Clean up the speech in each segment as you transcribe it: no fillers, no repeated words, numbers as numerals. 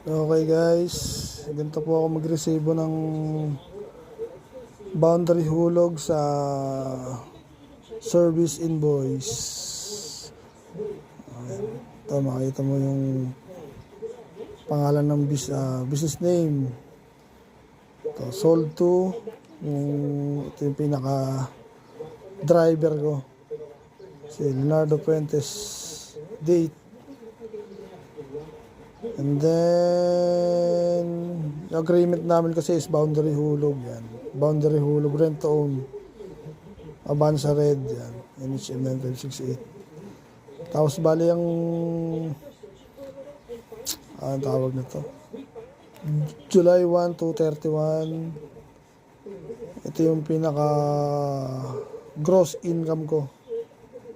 Okay guys, ganito po ako mag-receive ng boundary hulog sa service invoice. Ito, makita mo yung pangalan ng business name. Ito, sold to, ito yung pinaka driver ko, si Leonardo Fuentes. Date, and then yung agreement namin kasi is boundary hulog. Yan, boundary hulog, rent to own, Avanza Red, yan, NHM 9568. Tapos bali ang tawag na to, July 1 to 31. Ito yung pinaka gross income ko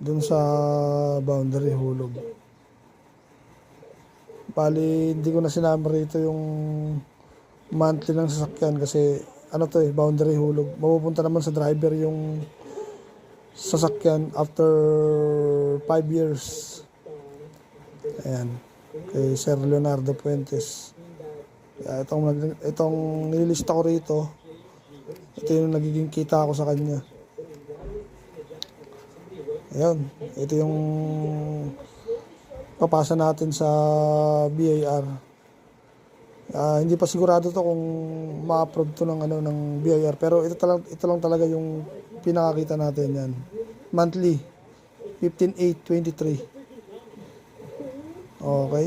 dun sa boundary hulog. Bali, hindi ko na sinama rito yung monthly ng sasakyan kasi ano to boundary hulog. Mapupunta naman sa driver yung sasakyan after 5 years. Ayan, kay Sir Leonardo Fuentes. Itong nililista ko rito, ito yung nagiging kita ko sa kanya. Ayan, ito yung papasa natin sa BIR. Hindi pa sigurado to kung ma-approve to ng BIR, pero ito lang talaga yung pinakakita natin yan. Monthly 15/8/23. Okay.